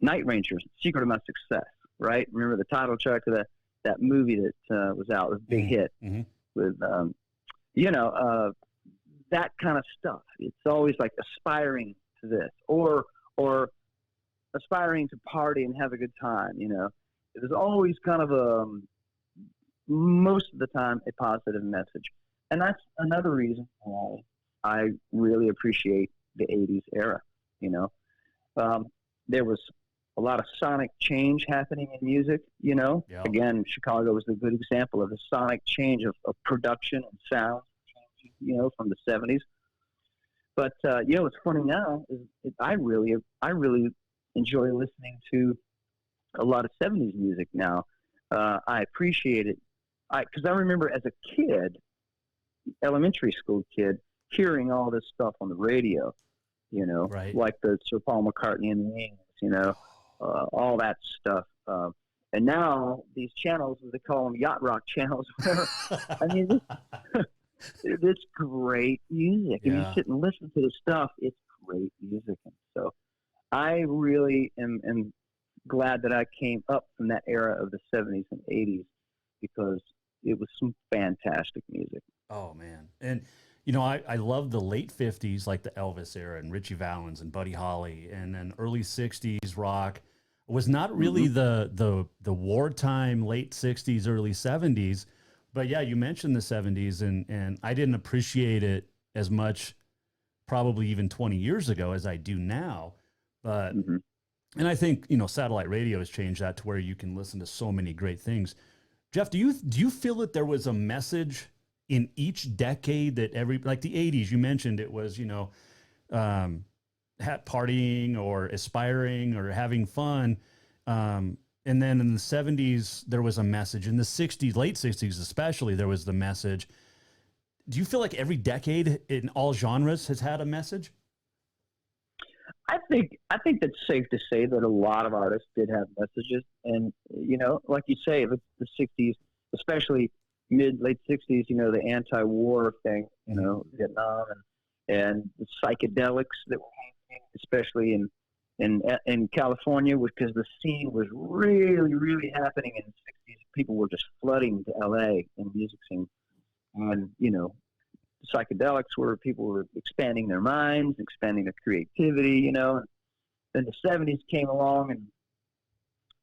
Night Ranger's Secret of My Success, right? Remember the title track of that movie that was out, it was a big hit with, you know, that kind of stuff. It's always like aspiring to this, or aspiring to party and have a good time, you know. It was always kind of most of the time a positive message. And that's another reason why I really appreciate the 80s era, you know. There was a lot of sonic change happening in music, you know. Again, Chicago was a good example of the sonic change of production and sound, you know, from the 70s. But, you know, what's funny now is I really enjoy listening to a lot of 70s music now. I appreciate it. Because I remember as a kid, elementary school kid, hearing all this stuff on the radio, you know, like the Sir Paul McCartney and the Wings, you know, all that stuff. And now these channels, they call them yacht rock channels. I mean, it's great music. If you sit and listen to the stuff, it's great music. And so I really am glad that I came up from that era of the 70s and 80s, because it was some fantastic music. Oh, man. And, you know, I love the late 50s, like the Elvis era and Ritchie Valens and Buddy Holly, and then early 60s rock was not really the wartime late 60s, early 70s. But, yeah, you mentioned the 70s, and I didn't appreciate it as much probably even 20 years ago as I do now. But and I think, you know, satellite radio has changed that to where you can listen to so many great things. Jeff, do you feel that there was a message in each decade that like the 80s, you mentioned it was, you know, partying or aspiring or having fun. And then in the 70s, there was a message. In the 60s, late 60s especially, there was the message. Do you feel like every decade in all genres has had a message? I think that's safe to say that a lot of artists did have messages, and you know, like you say, the 60s, especially late 60s, you know, the anti-war thing, you know, Vietnam and the psychedelics that were happening, especially in California, because the scene was really happening in the 60s. People were just flooding to LA in the music scene, and you know, psychedelics where people were expanding their minds, expanding their creativity, you know. Then the 70s came along,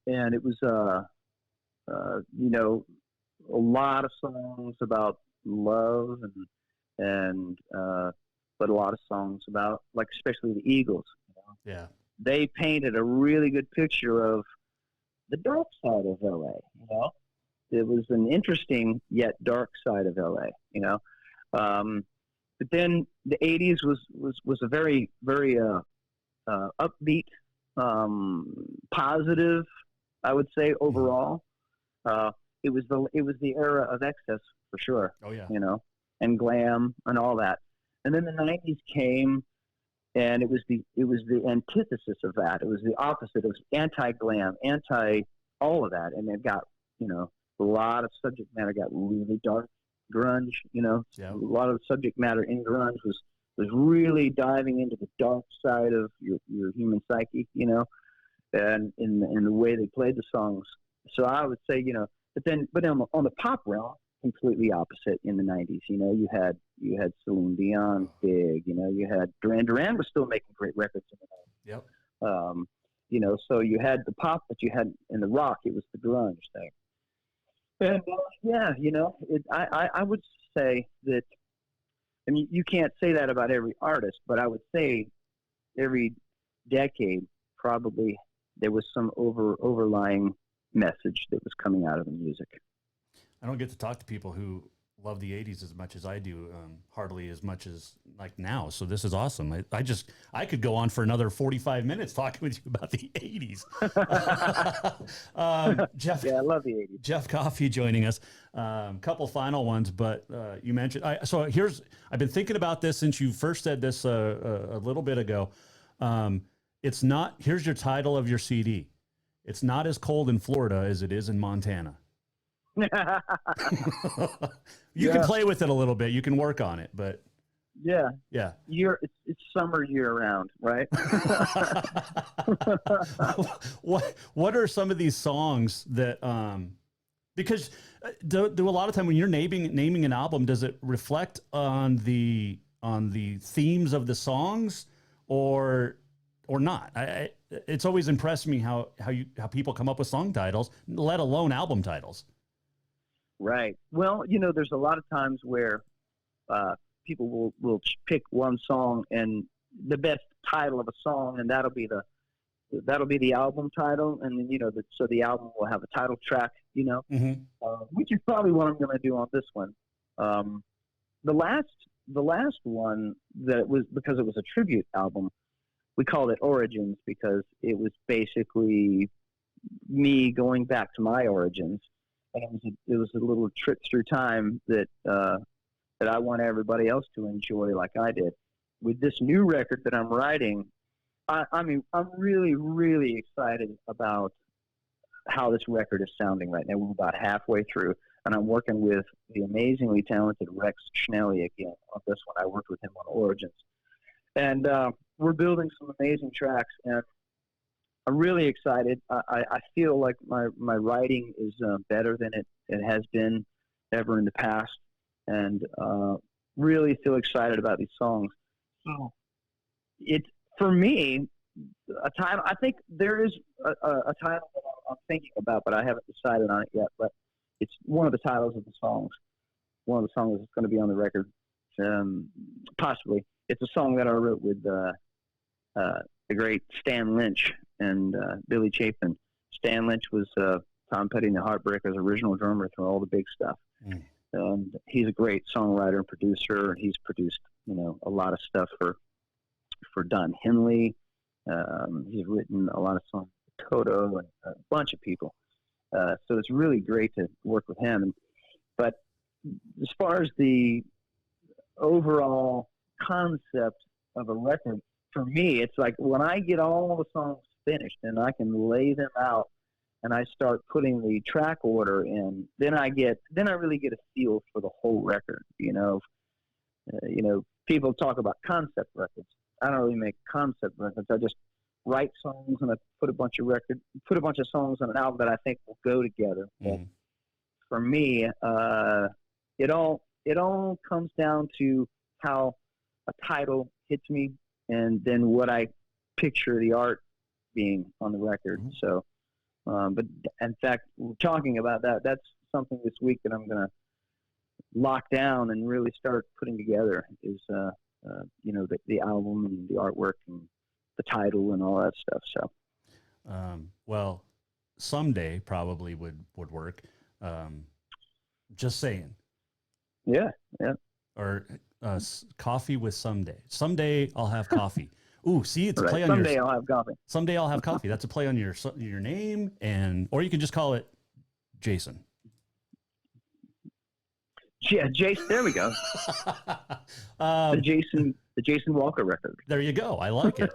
and it was, you know, a lot of songs about love but a lot of songs about, like, especially the Eagles. Yeah. They painted a really good picture of the dark side of LA. It was an interesting yet dark side of LA. But then the '80s was a very, very upbeat, positive, I would say, overall. It was the era of excess for sure. Oh yeah. And glam and all that. And then the '90s came, and it was the antithesis of that. It was the opposite. It was anti-glam, anti all of that, and it got a lot of subject matter got really dark. Grunge, Yeah. A lot of the subject matter in grunge was really diving into the dark side of your human psyche, and in the way they played the songs. So I would say, but on the pop realm, completely opposite in the '90s. You had Celine Dion, big. You had Duran. Duran was still making great records in the '90s. Yep. So you had the pop, but you had in the rock, it was the grunge thing. And I would say that. I mean, you can't say that about every artist, but I would say every decade probably there was some overlying message that was coming out of the music. I don't get to talk to people who love the '80s as much as I do, hardly as much as like now. So this is awesome. I could go on for another 45 minutes talking with you about the '80s. Jeff, yeah, I love the '80s. Jeff Coffey joining us. Couple final ones, but you mentioned. I've been thinking about this since you first said this a little bit ago. It's not. Here's your title of your CD. It's not as cold in Florida as it is in Montana. You can play with it a little bit. You can work on it, but yeah. It's summer year round, right? What are some of these songs that because do a lot of time when you're naming an album, does it reflect on the themes of the songs or not? It's always impressed me how people come up with song titles, let alone album titles. Right. Well, there's a lot of times where people will pick one song and the best title of a song, and that'll be the album title, and then so the album will have a title track, which is probably what I'm going to do on this one. The last one that was because it was a tribute album, we called it Origins because it was basically me going back to my origins. And it was a little trip through time that I want everybody else to enjoy like I did. With this new record that I'm writing, I'm really, really excited about how this record is sounding right now. We're about halfway through, and I'm working with the amazingly talented Rex Schnelly again on this one. I worked with him on Origins. And we're building some amazing tracks, and I'm really excited. I feel like my writing is better than it has been ever in the past, and really feel excited about these songs. So it's, for me, a title. I think there is a title that I'm thinking about, but I haven't decided on it yet. But it's one of the titles of the songs. One of the songs that's going to be on the record, possibly. It's a song that I wrote with the great Stan Lynch and Billy Chapin. Stan Lynch was Tom Petty and the Heartbreakers' original drummer through all the big stuff. And he's a great songwriter and producer. He's produced, a lot of stuff for Don Henley. He's written a lot of songs for Toto and a bunch of people. So it's really great to work with him. But as far as the overall concept of a record, for me, it's like when I get all the songs finished and I can lay them out and I start putting the track order in, then I really get a feel for the whole record. People talk about concept records. I don't really make concept records. I just write songs and I put a bunch of songs on an album that I think will go together. For me, it all comes down to how a title hits me, and then what I picture the art being on the record. So, but in fact, talking about that, that's something this week that I'm going to lock down and really start putting together is, the album and the artwork and the title and all that stuff. So, well, someday probably would work. Just saying. Yeah. Or coffee with someday. Someday I'll have coffee. Ooh, see, it's a play on someday I'll have coffee. Someday I'll have coffee. That's a play on your name, or you can just call it Jason. Yeah, Jason. There we go. The Jason Walker record. There you go. I like it.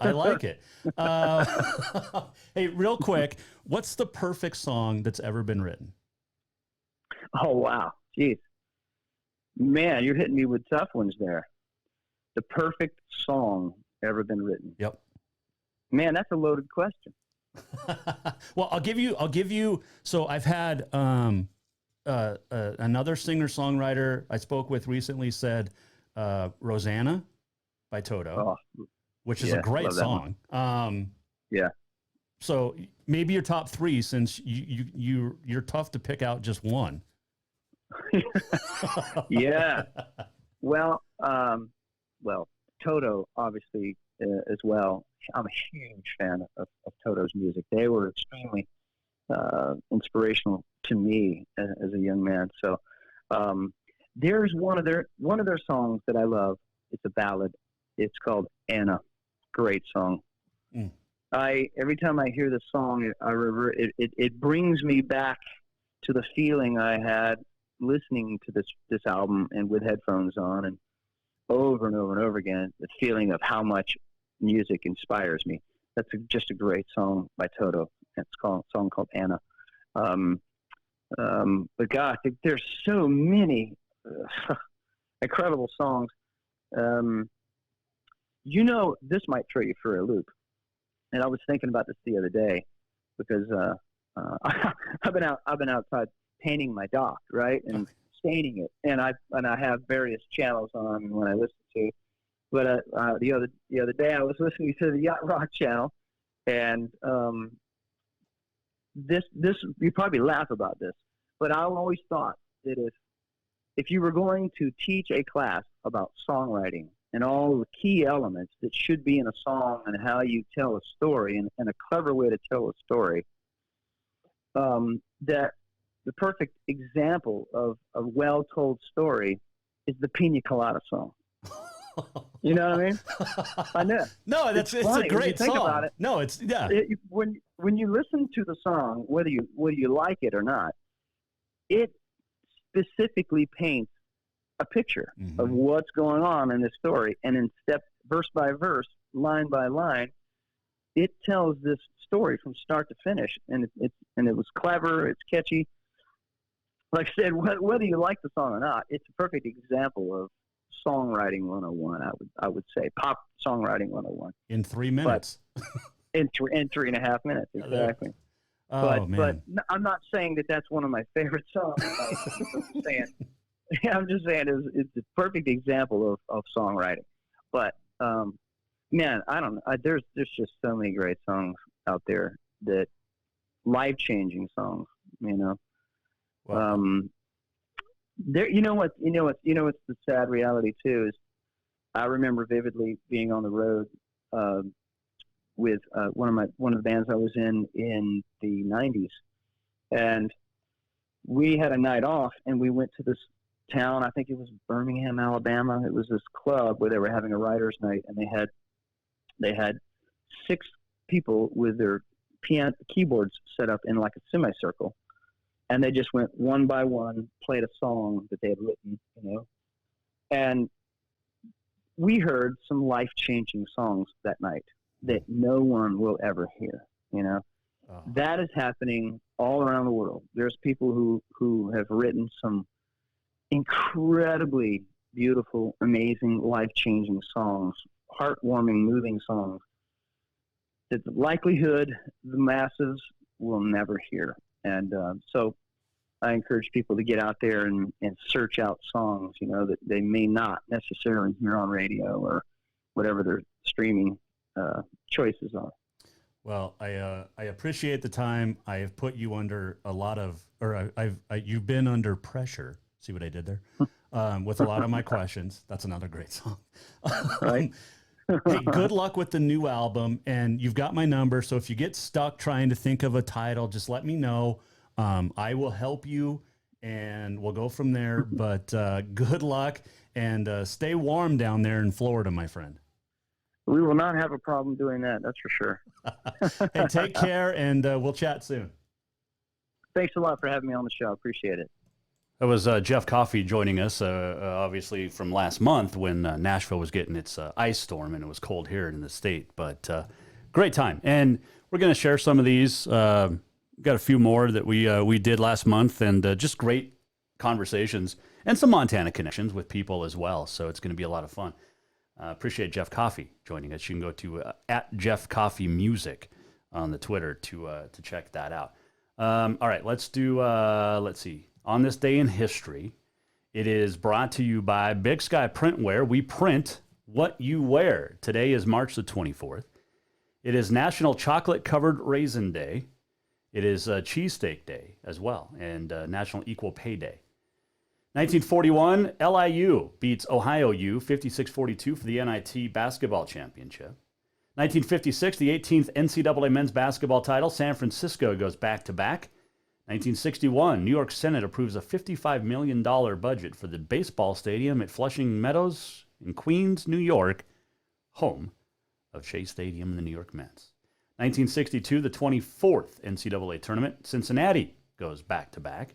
Hey, real quick, what's the perfect song that's ever been written? Oh wow, jeez, man, you're hitting me with tough ones there. The perfect song ever been written. Yep. Man, that's a loaded question. Well, I'll give you. So I've had another singer-songwriter I spoke with recently said Rosanna by Toto, which is a great song. Yeah. So maybe your top three, since you're tough to pick out just one. Yeah. Well, Toto obviously as well. I'm a huge fan of Toto's music. They were extremely inspirational to me as a young man. So there's one of their songs that I love. It's a ballad. It's called Anna. Great song. Every time I hear the song, it brings me back to the feeling I had listening to this album and with headphones on, and over and over and over again, the feeling of how much music inspires me. That's just a great song by Toto. It's a song called Anna. But God, there's so many incredible songs. This might throw you for a loop. And I was thinking about this the other day because I've been outside painting my dock, right, and staining it, and I have various channels on when I listen to. But the other day I was listening to the Yacht Rock channel, and this you probably laugh about this, but I always thought that if you were going to teach a class about songwriting and all the key elements that should be in a song and how you tell a story and a clever way to tell a story, that the perfect example of a well-told story is the Pina Colada song. You know what I mean? I know. No, it's a great song. Think about it. No, it's when you listen to the song, whether you like it or not, it specifically paints a picture of what's going on in this story, and in verse by verse, line by line, it tells this story from start to finish, and it was clever. It's catchy. Like I said, whether you like the song or not, it's a perfect example of songwriting 101. I would say pop songwriting 101 in 3 minutes. in 3.5 minutes, exactly. But I'm not saying that that's one of my favorite songs. I'm just saying it's a perfect example of songwriting. But man, I don't know. There's just so many great songs out there, that life-changing songs. Wow. You know what's the sad reality too is I remember vividly being on the road with one of the bands I was in the 90s, and we had a night off and we went to this town. I think it was Birmingham, Alabama. It was this club where they were having a writers' night, and they had 6 people with their keyboards set up in like a semicircle. And they just went one by one, played a song that they had written, And we heard some life-changing songs that night that no one will ever hear, That is happening all around the world. There's people who have written some incredibly beautiful, amazing, life-changing songs, heartwarming, moving songs that the likelihood the masses will never hear. And so I encourage people to get out there and search out songs, that they may not necessarily hear on radio or whatever their streaming choices are. Well, I appreciate the time. I have put you under a lot of, or you've been under pressure. See what I did there? With a lot of my questions. That's another great song. Right. Hey, good luck with the new album, and you've got my number. So if you get stuck trying to think of a title, just let me know. I will help you, and we'll go from there. But good luck, and stay warm down there in Florida, my friend. We will not have a problem doing that. That's for sure. Hey, take care, and we'll chat soon. Thanks a lot for having me on the show. Appreciate it. That was Jeff Coffey joining us, obviously from last month when Nashville was getting its ice storm and it was cold here in the state. But great time. And we're going to share some of these. Got a few more that we did last month, and just great conversations and some Montana connections with people as well. So it's going to be a lot of fun. Appreciate Jeff Coffey joining us. You can go to at Jeff Coffey Music on the Twitter to check that out. All right, let's see. On this day in history, it is brought to you by Big Sky Printwear. We print what you wear. Today is March the 24th. It is National Chocolate Covered Raisin Day. It is Cheesesteak Day as well, and National Equal Pay Day. 1941, LIU beats Ohio U 56-42 for the NIT Basketball Championship. 1956, the 18th NCAA men's basketball title. San Francisco goes back-to-back. 1961, New York Senate approves a $55 million budget for the baseball stadium at Flushing Meadows in Queens, New York, home of Shea Stadium and the New York Mets. 1962, the 24th NCAA tournament. Cincinnati goes back-to-back.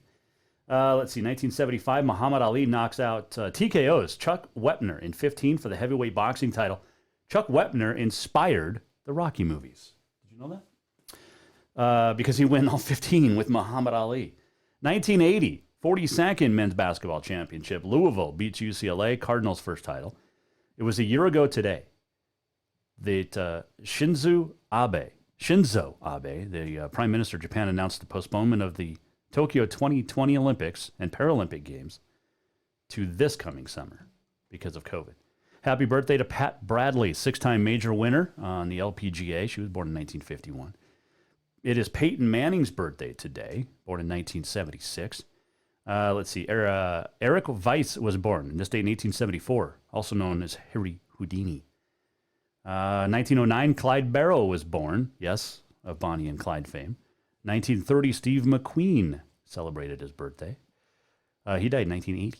1975, Muhammad Ali knocks out TKO's Chuck Wepner in 15 for the heavyweight boxing title. Chuck Wepner inspired the Rocky movies. Did you know that? Because he won all 15 with Muhammad Ali. 1980, 42nd men's basketball championship. Louisville beats UCLA, Cardinals' first title. It was a year ago today that Shinzo Abe, the Prime Minister of Japan, announced the postponement of the Tokyo 2020 Olympics and Paralympic Games to this coming summer because of COVID. Happy birthday to Pat Bradley, six-time major winner on the LPGA. She was born in 1951. It is Peyton Manning's birthday today, born in 1976. Eric Weiss was born in this date in 1874, also known as Harry Houdini. 1909, Clyde Barrow was born, yes, of Bonnie and Clyde fame. 1930, Steve McQueen celebrated his birthday. He died in 1980.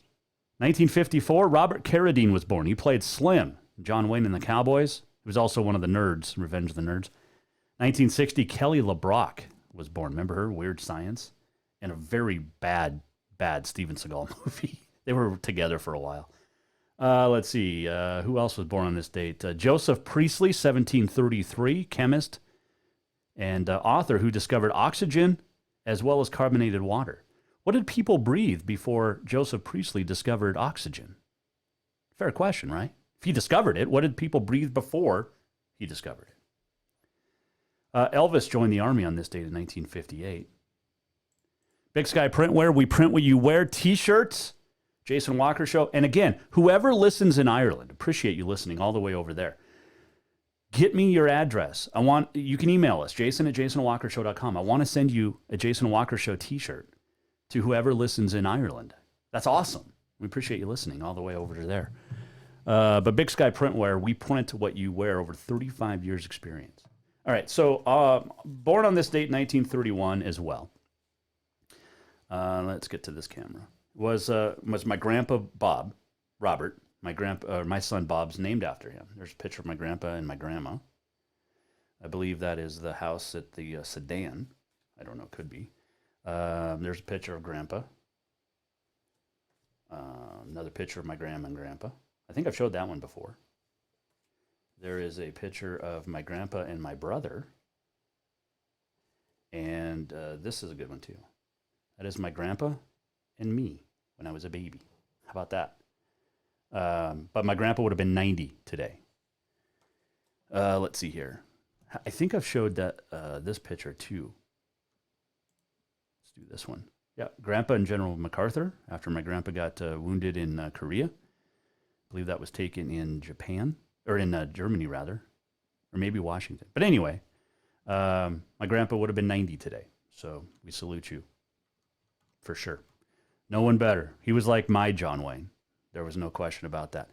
1954, Robert Carradine was born. He played Slim, John Wayne and the Cowboys. He was also one of the Nerds, Revenge of the Nerds. 1960, Kelly LeBrock was born. Remember her? Weird Science. And a very bad Steven Seagal movie. They were together for a while. Who else was born on this date? Joseph Priestley, 1733, chemist and author who discovered oxygen as well as carbonated water. What did people breathe before Joseph Priestley discovered oxygen? Fair question, right? If he discovered it, what did people breathe before he discovered it? Elvis joined the Army on this date in 1958. Big Sky Printwear, we print what you wear. T-shirts, Jason Walker Show. And again, whoever listens in Ireland, appreciate you listening all the way over there. Get me your address. You can email us, jason@jasonwalkershow.com. I want to send you a Jason Walker Show T-shirt to whoever listens in Ireland. That's awesome. We appreciate you listening all the way over to there. But Big Sky Printwear, we print what you wear, over 35 years experience. All right, so born on this date, 1931 as well. Let's get to this camera. Was my grandpa Bob, Robert, my son Bob's named after him. There's a picture of my grandpa and my grandma. I believe that is the house at the Sedan. I don't know, could be. There's a picture of grandpa. Another picture of my grandma and grandpa. I think I've showed that one before. There is a picture of my grandpa and my brother. And this is a good one, too. That is my grandpa and me when I was a baby. How about that? But my grandpa would have been 90 today. Let's see here. I think I've showed that this picture, too. Let's do this one. Yeah, Grandpa and General MacArthur, after my grandpa got wounded in Korea. I believe that was taken in Japan. Or in Germany, rather, or maybe Washington. But anyway, My grandpa would have been 90 today. So we salute you for sure. No one better. He was like my John Wayne. There was no question about that.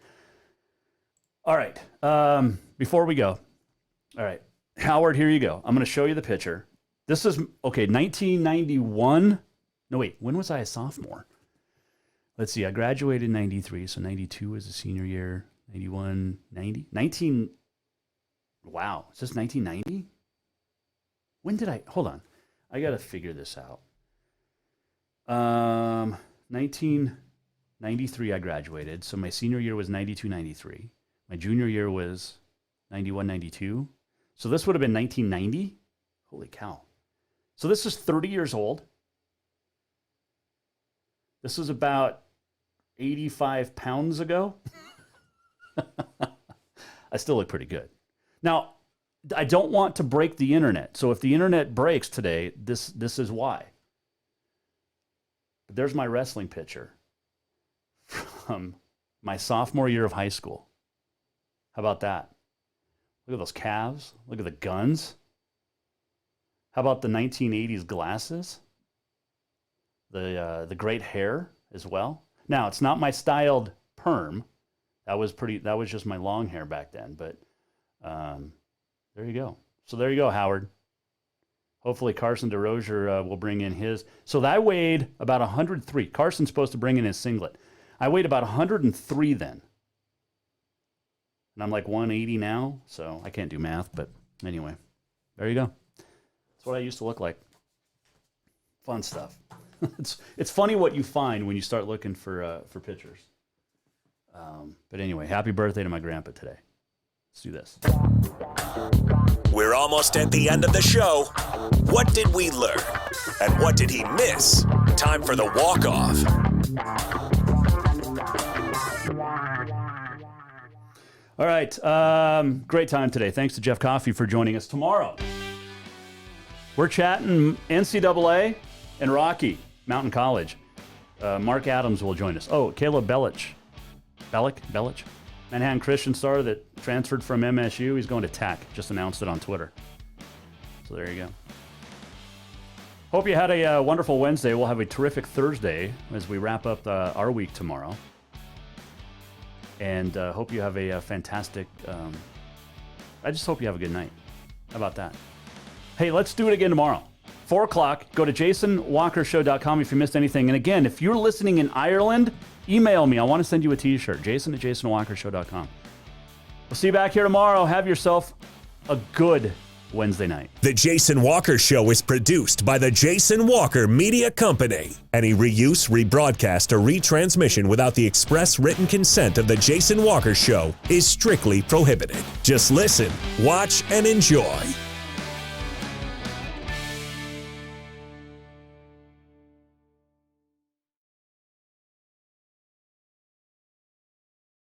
All right. Before we go. All right. Howard, here you go. I'm going to show you the picture. This is, 1991. No, wait. When was I a sophomore? Let's see. I graduated in 93, so 92 was the senior year. 91, 90? Wow. Is this 1990? When did hold on. I got to figure this out. 1993 I graduated, so my senior year was 92, 93. My junior year was 91, 92. So this would have been 1990. Holy cow. So this is 30 years old. This was about 85 pounds ago. I still look pretty good. Now, I don't want to break the internet. So if the internet breaks today, this is why. But there's my wrestling picture from my sophomore year of high school. How about that? Look at those calves. Look at the guns. How about the 1980s glasses? The great hair as well. Now, it's not my styled perm. That was just my long hair back then, but there you go. So there you go, Howard. Hopefully Carson DeRozier will bring in his. So I weighed about 103. Carson's supposed to bring in his singlet. I weighed about 103 then. And I'm like 180 now, so I can't do math, but anyway, there you go. That's what I used to look like. Fun stuff. It's funny what you find when you start looking for pictures. But anyway, happy birthday to my grandpa today. Let's do this. We're almost at the end of the show. What did we learn? And what did he miss? Time for the walk-off. All right. Great time today. Thanks to Jeff Coffey for joining us. Tomorrow, we're chatting NCAA and Rocky Mountain College. Mark Adams will join us. Oh, Caleb Bellich. Manhattan Christian star that transferred from MSU. He's going to TAC. Just announced it on Twitter. So there you go. Hope you had a wonderful Wednesday. We'll have a terrific Thursday as we wrap up our week tomorrow. And hope you have a fantastic... I just hope you have a good night. How about that? Hey, let's do it again tomorrow. 4 o'clock. Go to jasonwalkershow.com if you missed anything. And again, if you're listening in Ireland, email me. I want to send you a t-shirt. jason@jasonwalkershow.com. We'll see you back here tomorrow. Have yourself a good Wednesday night. The Jason Walker Show is produced by the Jason Walker Media Company. Any reuse, rebroadcast, or retransmission without the express written consent of the Jason Walker Show is strictly prohibited. Just listen, watch, and enjoy.